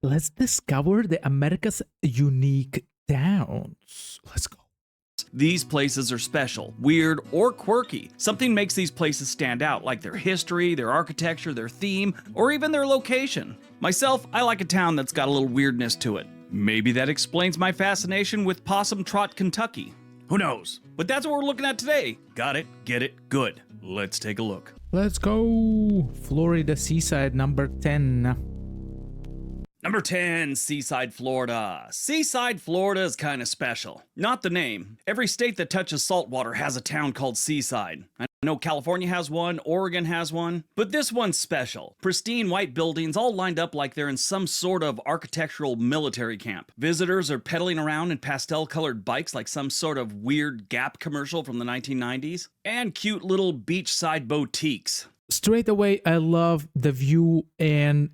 Let's discover the America's unique towns. Let's go. These places are special, weird, or quirky. Something makes these places stand out, like their history, their architecture, their theme, or even their location. Myself, I like a town that's got a little weirdness to it. Maybe that explains my fascination with Possum Trot, Kentucky. Who knows? But that's what we're looking at today. Got it, get it, good. Let's take a look. Let's go. Florida Seaside, number 10. Number 10, Seaside, Florida. Seaside, Florida is kind of special. Not the name. Every state that touches saltwater has a town called Seaside. I know California has one, Oregon has one, but this one's special. Pristine white buildings all lined up like they're in some sort of architectural military camp. Visitors are pedaling around in pastel-colored bikes like some sort of weird Gap commercial from the 1990s. And cute little beachside boutiques. Straight away, I love the view, and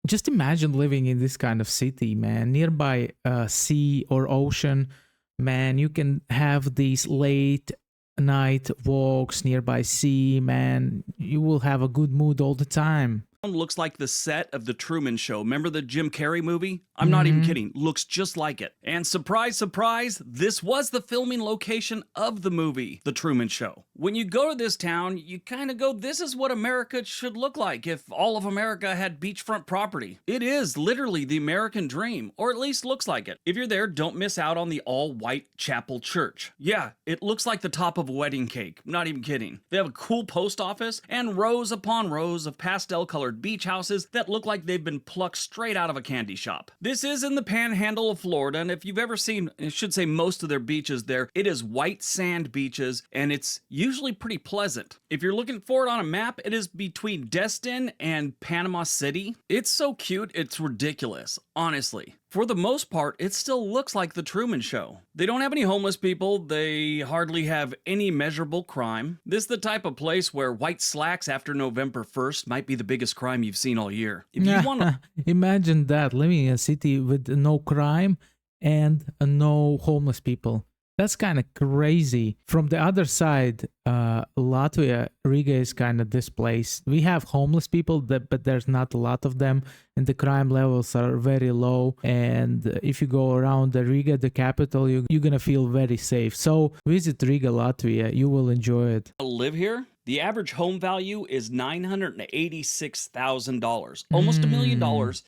just imagine living in this kind of city, man. Nearby sea or ocean, man, you can have these late night walks nearby sea, man. You will have a good mood all the time. Looks like the set of The Truman Show. Remember the Jim Carrey movie? I'm not even kidding. Looks just like it. And surprise, surprise, this was the filming location of the movie, The Truman Show. When you go to this town, you kind of go, this is what America should look like if all of America had beachfront property. It is literally the American dream, or at least looks like it. If you're there, don't miss out on the all-white chapel church. Yeah, it looks like the top of a wedding cake. Not even kidding. They have a cool post office and rows upon rows of pastel-colored beach houses that look like they've been plucked straight out of a candy shop. This is in the panhandle of Florida, and if you've ever seen, I should say most of their beaches there, it is white sand beaches, and it's usually pretty pleasant. If you're looking for it on a map, it is between Destin and Panama City. It's so cute, it's ridiculous, honestly. For the most part, it still looks like The Truman Show. They don't have any homeless people, they hardly have any measurable crime. This is the type of place where white slacks after November 1st might be the biggest crime you've seen all year. If you want to Imagine that, living in a city with no crime and no homeless people. That's kind of crazy. From the other side, Latvia, Riga is kind of this place. We have homeless people, but there's not a lot of them, and the crime levels are very low. And if you go around the Riga, the capital, you're gonna feel very safe. So visit Riga, Latvia. You will enjoy it. live here, the average home value is $986,000, almost $1 million,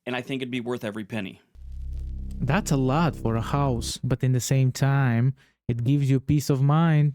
and I think it'd be worth every penny. That's a lot for a house, but in the same time, it gives you peace of mind.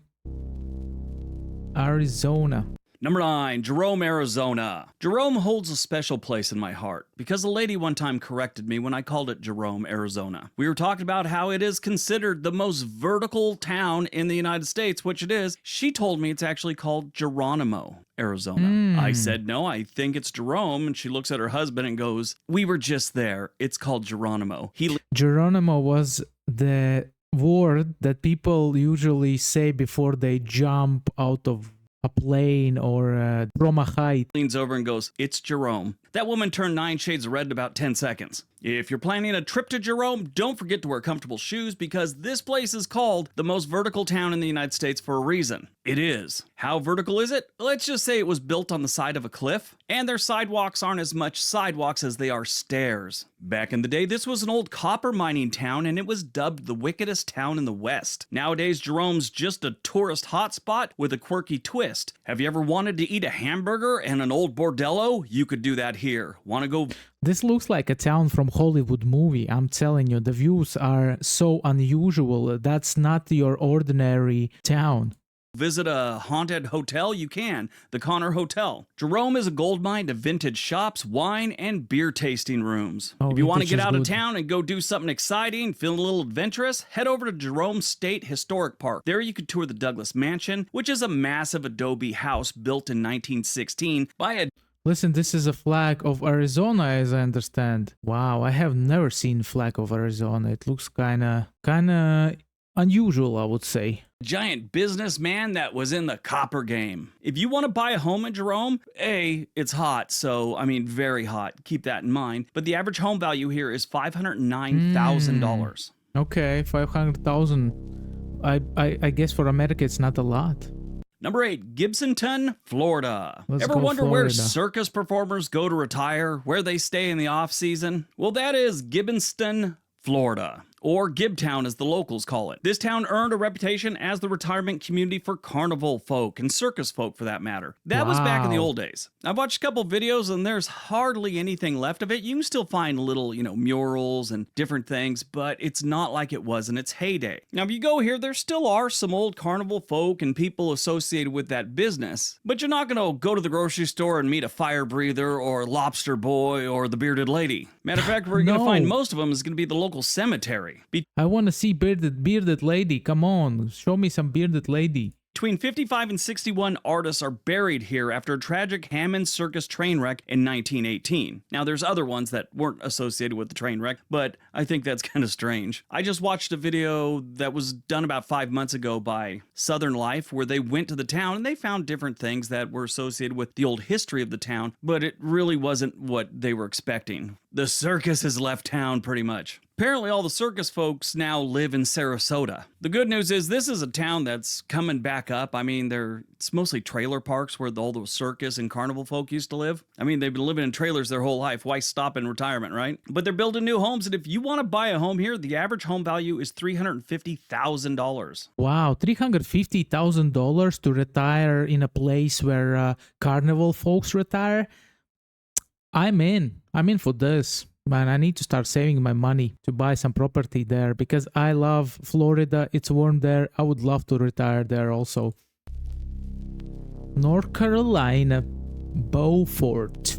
Arizona. Number 9, Jerome, Arizona. Jerome holds a special place in my heart because a lady one time corrected me when I called it Jerome, Arizona. We were talking about how it is considered the most vertical town in the United States, which it is. She told me it's actually called Geronimo, Arizona. I said, no, I think it's Jerome. And she looks at her husband and goes, we were just there. It's called Geronimo. Geronimo was the word that people usually say before they jump out of a plane or from a height. Leans over and goes, it's Jerome. That woman turned 9 shades red in about 10 seconds. If you're planning a trip to Jerome, don't forget to wear comfortable shoes because this place is called the most vertical town in the United States for a reason. It is. How vertical is it? Let's just say it was built on the side of a cliff, and their sidewalks aren't as much sidewalks as they are stairs. Back in the day, this was an old copper mining town, and it was dubbed the wickedest town in the West. Nowadays, Jerome's just a tourist hotspot with a quirky twist. Have you ever wanted to eat a hamburger and an old bordello? You could do that here. Want to go? This looks like a town from Hollywood movie. I'm telling you, the views are so unusual. That's not your ordinary town. Visit a haunted hotel? You can. The Connor Hotel. Jerome is a gold mine of vintage shops, wine, and beer tasting rooms. If you want to get out of town and go do something exciting, feel a little adventurous, head over to Jerome State Historic Park. There you could tour the Douglas Mansion, which is a massive adobe house built in 1916 by a... Listen, this is a flag of Arizona, as I understand. Wow, I have never seen flag of Arizona. It looks kind of unusual, I would say. Giant businessman that was in the copper game. If you want to buy a home in Jerome, it's hot, so I mean very hot. Keep that in mind. But the average home value here is $509,000. Okay, 500,000. I guess for America it's not a lot. Number 8, Gibsonton, Florida. Let's Ever go wonder where Florida. circus performers go to retire, where they stay in the off season? Well, that is Gibsonton, Florida, or Gibtown as the locals call it. This town earned a reputation as the retirement community for carnival folk and circus folk for that matter. That was back in the Wow. old days. I've watched a couple videos and there's hardly anything left of it. You can still find little, murals and different things, but it's not like it was in its heyday. Now, if you go here, there still are some old carnival folk and people associated with that business, but you're not going to go to the grocery store and meet a fire breather or lobster boy or the bearded lady. Matter of fact, where you're going to find No. most of them is going to be the local cemetery. I want to see bearded lady. Come on, show me some bearded lady. Between 55 and 61 artists are buried here after a tragic Hammond Circus train wreck in 1918. Now, there's other ones that weren't associated with the train wreck, but I think that's kind of strange. I just watched a video that was done about 5 months ago by Southern Life where they went to the town and they found different things that were associated with the old history of the town, but it really wasn't what they were expecting. The circus has left town pretty much. Apparently, all the circus folks now live in Sarasota. The good news is this is a town that's coming back up. I mean, it's mostly trailer parks where all those circus and carnival folk used to live. I mean, they've been living in trailers their whole life. Why stop in retirement, right? But they're building new homes, and if you want to buy a home here, the average home value is $350,000. Wow, $350,000 to retire in a place where carnival folks retire. I'm in for this. Man, I need to start saving my money to buy some property there because I love Florida. It's warm there. I would love to retire there also. North Carolina, Beaufort.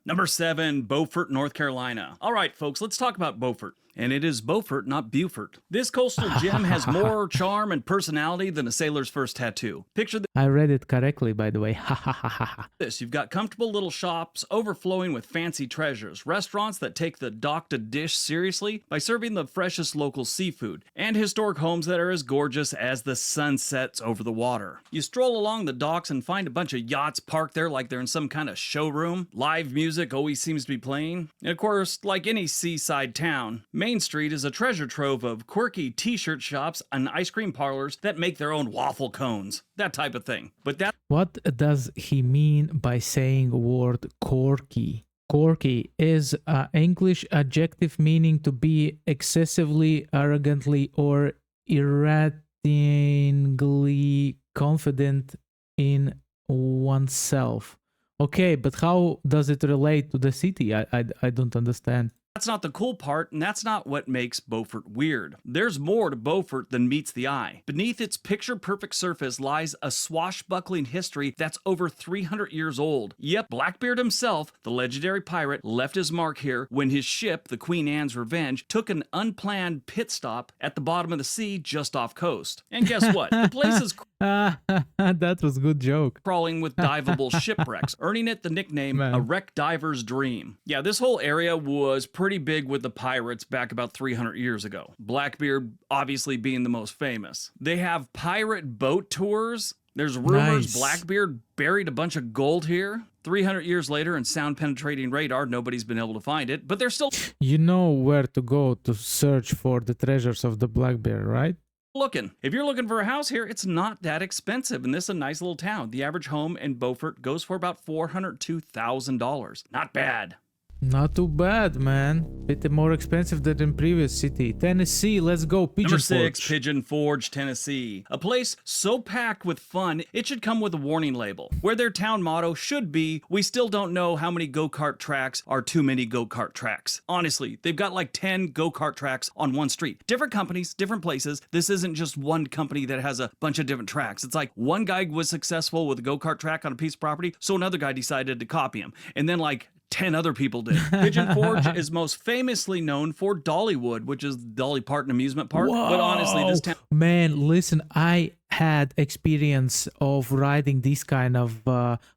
Number 7, Beaufort, North Carolina. All right, folks, let's talk about Beaufort. And it is Beaufort, not Beaufort. This coastal gem has more charm and personality than a sailor's first tattoo. Picture I read it correctly, by the way. Ha ha ha ha ha. this. You've got comfortable little shops overflowing with fancy treasures, restaurants that take the dock to dish seriously by serving the freshest local seafood, and historic homes that are as gorgeous as the sun sets over the water. You stroll along the docks and find a bunch of yachts parked there like they're in some kind of showroom. Live music always seems to be playing. And of course, like any seaside town, Main Street is a treasure trove of quirky t-shirt shops and ice cream parlors that make their own waffle cones. That type of thing. But that What does he mean by saying word corky? Corky is an English adjective meaning to be excessively, arrogantly, or irritatingly confident in oneself. Okay, but how does it relate to the city? I don't understand. That's not the cool part, and that's not what makes Beaufort weird. There's more to Beaufort than meets the eye. Beneath its picture-perfect surface lies a swashbuckling history that's over 300 years old. Yep, Blackbeard himself, the legendary pirate, left his mark here when his ship, the Queen Anne's Revenge, took an unplanned pit stop at the bottom of the sea just off coast. And guess what? The place is That was a good joke. crawling with diveable shipwrecks, earning it the nickname Man. A Wreck Diver's Dream. Yeah, this whole area was pretty big with the pirates back about 300 years ago. Blackbeard obviously being the most famous. They have pirate boat tours. There's rumors Nice. Blackbeard buried a bunch of gold here. 300 years later and sound penetrating radar, nobody's been able to find it, but they're still You know where to go to search for the treasures of the Blackbeard, right? looking. If you're looking for a house here, it's not that expensive, and this is a nice little town. The average home in Beaufort goes for about $402,000. Not bad. Not too bad, man. Bit more expensive than in previous city. Tennessee, let's go. Pigeon Number 6, Forge. Pigeon Forge, Tennessee. A place so packed with fun, it should come with a warning label. Where their town motto should be, we still don't know how many go-kart tracks are too many go-kart tracks. Honestly, they've got like 10 go-kart tracks on one street. Different companies, different places. This isn't just one company that has a bunch of different tracks. It's like one guy was successful with a go-kart track on a piece of property, so another guy decided to copy him. And then like 10 other people did. Pigeon Forge is most famously known for Dollywood, which is Dolly Parton amusement park. But honestly, this town Man, listen, I had experience of riding these kind of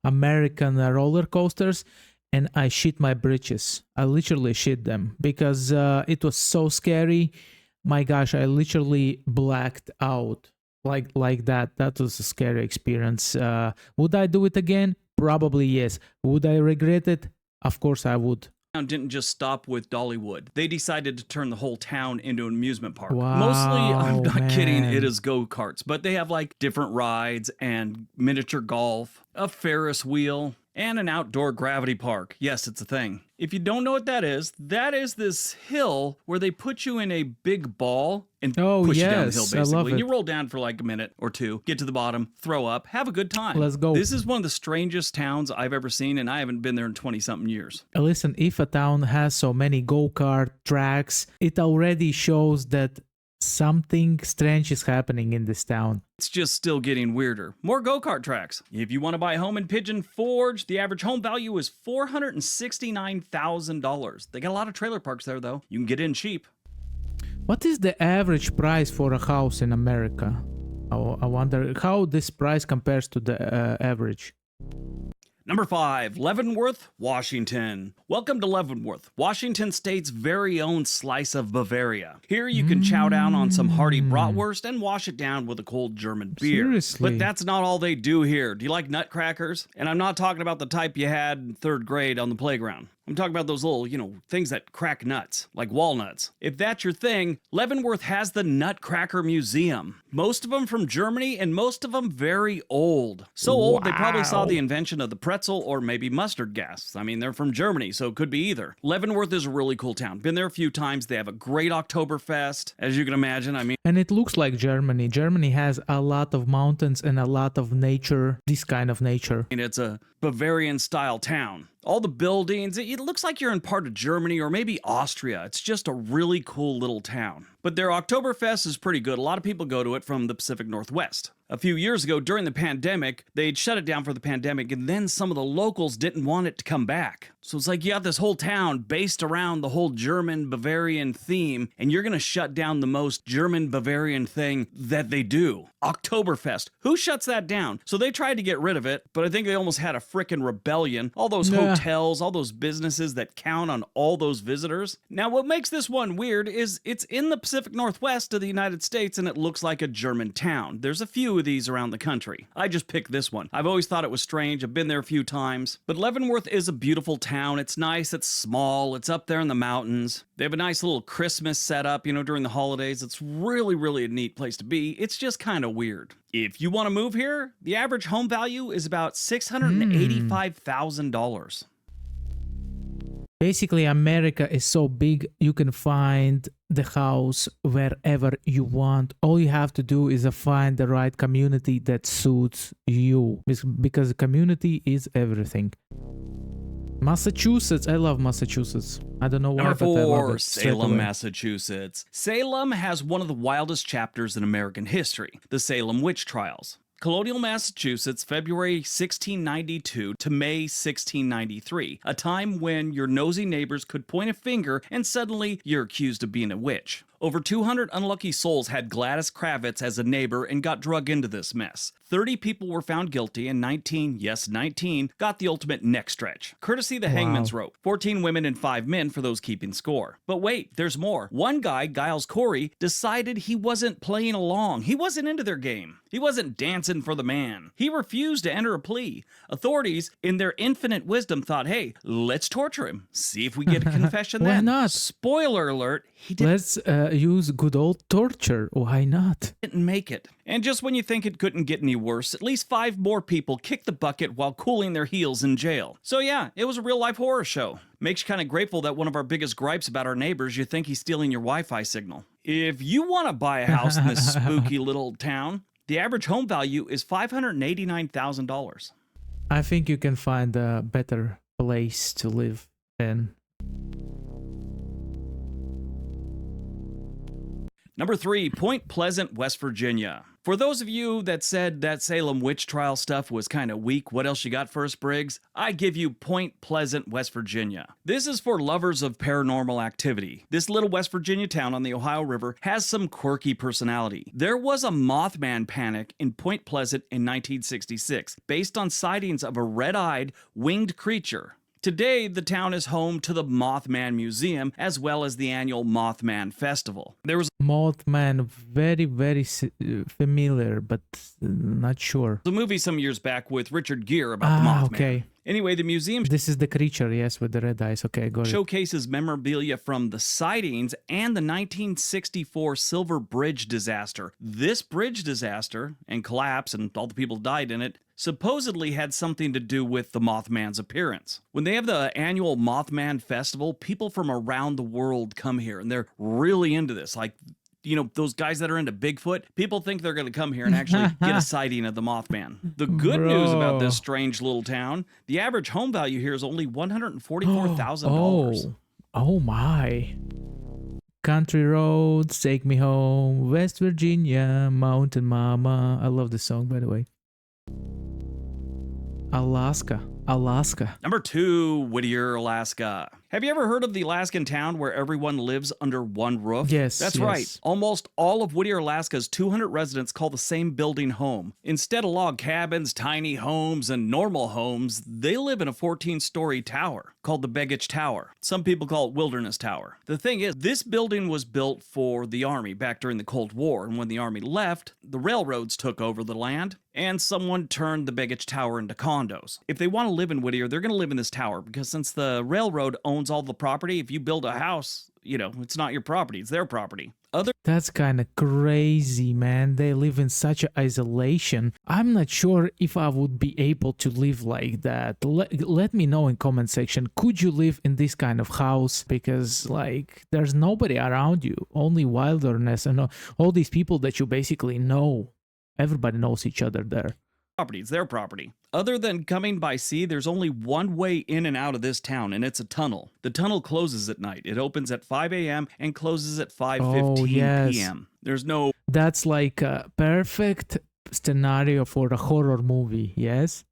American roller coasters, and I shit my britches. I literally shit them because it was so scary. My gosh, I literally blacked out like that. That was a scary experience. Would I do it again? Probably yes. Would I regret it? Of course I would. didn't just stop with Dollywood. They decided to turn the whole town into an amusement park. Wow, Mostly, I'm not kidding, man. it is go-karts, but they have like different rides and miniature golf, a Ferris wheel, and an outdoor gravity park. Yes, it's a thing. If you don't know what that is this hill where they put you in a big ball and push you down the hill, yes, I basically. love And it. you roll down for like a minute or two, get to the bottom, throw up, have a good time. Let's go. This is one of the strangest towns I've ever seen, and I haven't been there in 20-something years. Listen, if a town has so many go-kart tracks, it already shows that something strange is happening in this town. It's just still getting weirder. More go-kart tracks. If you want to buy a home in Pigeon Forge, the average home value is $469,000. They got a lot of trailer parks there, though. You can get in cheap. What is the average price for a house in America? I wonder how this price compares to the average. Number 5, Leavenworth, Washington. Welcome to Leavenworth, Washington State's very own slice of Bavaria. Here you can chow down on some hearty bratwurst and wash it down with a cold German beer. Seriously? But that's not all they do here. Do you like nutcrackers? And I'm not talking about the type you had in 3rd grade on the playground. I'm talking about those little, things that crack nuts, like walnuts. If that's your thing, Leavenworth has the Nutcracker Museum. Most of them from Germany, and most of them very old. So old, they probably saw the invention of the pretzel or maybe mustard gas. I mean, they're from Germany, so it could be either. Leavenworth is a really cool town. Been there a few times. They have a great Oktoberfest, as you can imagine. I mean, And it looks like Germany. Germany has a lot of mountains and a lot of nature, this kind of nature. it's a Bavarian-style town. All the buildings, it looks like you're in part of Germany or maybe Austria. It's just a really cool little town. But their Oktoberfest is pretty good. A lot of people go to it from the Pacific Northwest. A few years ago, during the pandemic, they'd shut it down for the pandemic, and then some of the locals didn't want it to come back. So it's like you have this whole town based around the whole German Bavarian theme, and you're gonna shut down the most German Bavarian thing that they do. Oktoberfest. Who shuts that down? So they tried to get rid of it, but I think they almost had a frickin' rebellion. All those hotels, all those businesses that count on all those visitors. Now, what makes this one weird is it's in the Pacific Northwest of the United States, and it looks like a German town. There's a few of these around the country. I just picked this one. I've always thought it was strange. I've been there a few times. But Leavenworth is a beautiful town. It's nice. It's small. It's up there in the mountains. They have a nice little Christmas setup, during the holidays. It's really, really a neat place to be. It's just kind of weird. If you want to move here, the average home value is about $685,000. Basically, America is so big, you can find the house wherever you want. All you have to do is find the right community that suits you, because community is everything. Massachusetts, I love Massachusetts. I don't know why, Number but I love 4, it straight Salem, away. Massachusetts. Salem has one of the wildest chapters in American history, the Salem witch trials. Colonial Massachusetts, February 1692 to May 1693, a time when your nosy neighbors could point a finger and suddenly you're accused of being a witch. Over 200 unlucky souls had Gladys Kravitz as a neighbor and got drug into this mess. 30 people were found guilty and 19 got the ultimate neck stretch, courtesy the hangman's rope. 14 women and 5 men for those keeping score. But wait, there's more. One guy, Giles Corey, decided he wasn't playing along. He wasn't into their game. He wasn't dancing for the man. He refused to enter a plea. Authorities, in their infinite wisdom, thought, hey, let's torture him. See if we get a confession Why then. not? Spoiler alert, he didn't Let's use good old torture. Why not? make it. And just when you think it couldn't get any worse, at least 5 more people kicked the bucket while cooling their heels in jail. So yeah, it was a real-life horror show. Makes you kind of grateful that one of our biggest gripes about our neighbors, you think he's stealing your Wi-Fi signal. If you want to buy a house in this spooky little town, the average home value is $589,000. I think you can find a better place to live in. Number 3, Point Pleasant, West Virginia. For those of you that said that Salem witch trial stuff was kind of weak, what else you got for us, Briggs? I give you Point Pleasant, West Virginia. This is for lovers of paranormal activity. This little West Virginia town on the Ohio River has some quirky personality. There was a Mothman panic in Point Pleasant in 1966, based on sightings of a red-eyed, winged creature. Today, the town is home to the Mothman Museum as well as the annual Mothman Festival. There was Mothman, very, very familiar, but not sure. a movie some years back with Richard Gere about the Mothman. Okay. Anyway, the museum This is the creature, yes, with the red eyes. Okay, got it. showcases memorabilia from the sightings and the 1964 Silver Bridge disaster. This bridge disaster and collapse and all the people who died in it supposedly had something to do with the Mothman's appearance. When they have the annual Mothman Festival, people from around the world come here and they're really into this. Like, you know, those guys that are into Bigfoot, people think they're going to come here and actually get a sighting of the Mothman. The good news about this strange little town, the average home value here is only $144,000. Oh my. Country roads, take me home, West Virginia, Mountain Mama. I love this song, by the way. Alaska. Number 2, Whittier, Alaska. Have you ever heard of the Alaskan town where everyone lives under one roof? Yes. That's right. Almost all of Whittier, Alaska's 200 residents call the same building home. Instead of log cabins, tiny homes, and normal homes, they live in a 14-story tower called the Begich Tower. Some people call it Wilderness Tower. The thing is, this building was built for the Army back during the Cold War, and when the Army left, the railroads took over the land, and someone turned the Begich Tower into condos. If they want to live in Whittier, they're going to live in this tower, because since the railroad owns all the property, if you build a house, you know, it's not your property, it's their property. That's kind of crazy, man. They live in such isolation. I'm not sure if I would be able to live like that. Let me know in comment section. Could you live in this kind of house? Because like there's nobody around you, only wilderness and all these people that you basically know. Everybody knows each other there. Property, it's their property. Other than coming by sea, there's only one way in and out of this town, and it's a tunnel. The tunnel closes at night. It opens at 5 a.m. and closes at 5:15 p.m. There's no... That's like a perfect scenario for a horror movie, yes?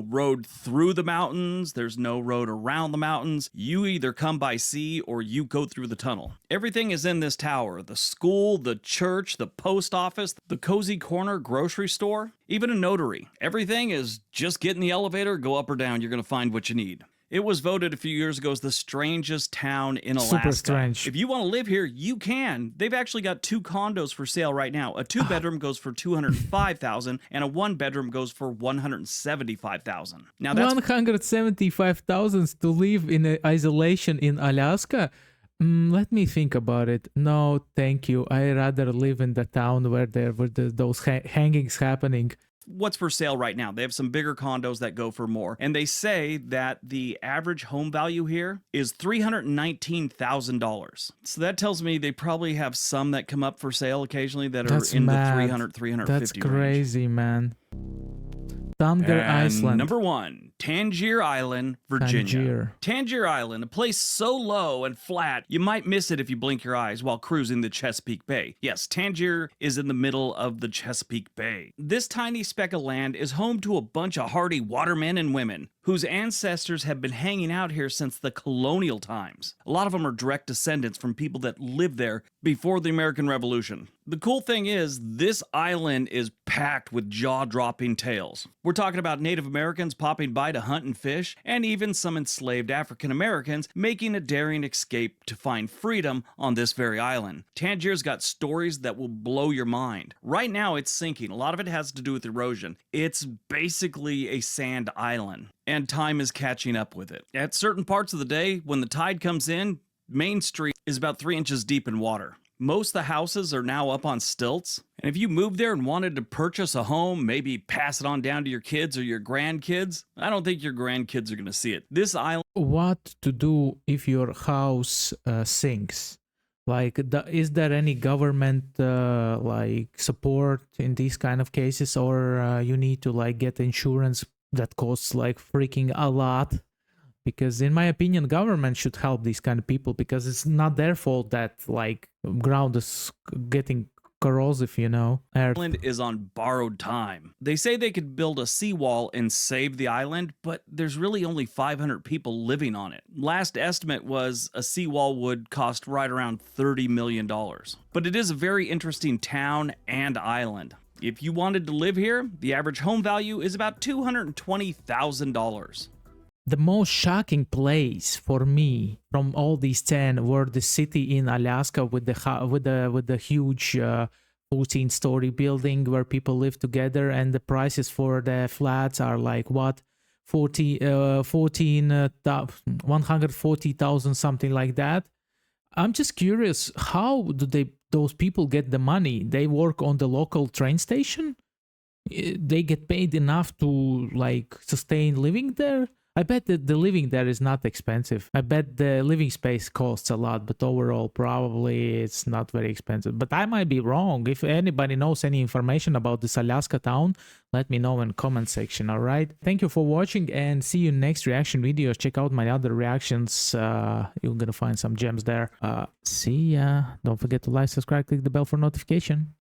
road through the mountains. There's no road around the mountains. You either come by sea or you go through the tunnel. Everything is in this tower. The school, the church, the post office, the cozy corner grocery store, even a notary. Everything is just get in the elevator, go up or down. You're going to find what you need. It was voted a few years ago as the strangest town in Alaska. Super strange. If you want to live here, you can. They've actually got 2 condos for sale right now. A 2-bedroom goes for $205,000 and a 1-bedroom goes for $175,000. Now that's $175,000 to live in isolation in Alaska? Let me think about it. No, thank you. I rather live in the town where there were those hangings happening. What's for sale right now? They have some bigger condos that go for more. And they say that the average home value here is $319,000. So that tells me they probably have some that come up for sale occasionally that are in the 300, 350 That's crazy, range. Man. Tangier Island. Number 1, Tangier Island, Virginia. Tangier Island, a place so low and flat, you might miss it if you blink your eyes while cruising the Chesapeake Bay. Yes, Tangier is in the middle of the Chesapeake Bay. This tiny speck of land is home to a bunch of hardy watermen and women whose ancestors have been hanging out here since the colonial times. A lot of them are direct descendants from people that lived there before the American Revolution. The cool thing is, this island is packed with jaw-dropping tales. We're talking about Native Americans popping by to hunt and fish, and even some enslaved African Americans making a daring escape to find freedom on this very island. Tangier's got stories that will blow your mind. Right now, it's sinking. A lot of it has to do with erosion. It's basically a sand island, and time is catching up with it. At certain parts of the day, when the tide comes in, Main Street is about 3 inches deep in water. Most of the houses are now up on stilts, and if you moved there and wanted to purchase a home, maybe pass it on down to your kids or your grandkids, I don't think your grandkids are going to see it. This island... What to do if your house sinks? Like, is there any government like support in these kind of cases, or you need to like get insurance that costs like freaking a lot? Because in my opinion, government should help these kind of people, because it's not their fault that like ground is getting corrosive, you know. Island is on borrowed time. They say they could build a seawall and save the island, but there's really only 500 people living on it. Last estimate was a seawall would cost right around $30 million. But it is a very interesting town and island. If you wanted to live here, the average home value is about $220,000. the most shocking place for me from all these 10 were the city in Alaska with the huge 14-story building where people live together, and the prices for the flats are like what 140,000, something like that. I'm just curious, how do those people get the money? They work on the local train station? They get paid enough to like sustain living there? I bet that the living there is not expensive. I bet the living space costs a lot, but overall probably it's not very expensive. But I might be wrong. If anybody knows any information about this Alaska town, let me know in comment section. All right. Thank you for watching, and see you next reaction videos. Check out my other reactions. You're gonna find some gems there. See ya. Don't forget to like, subscribe, click the bell for notification.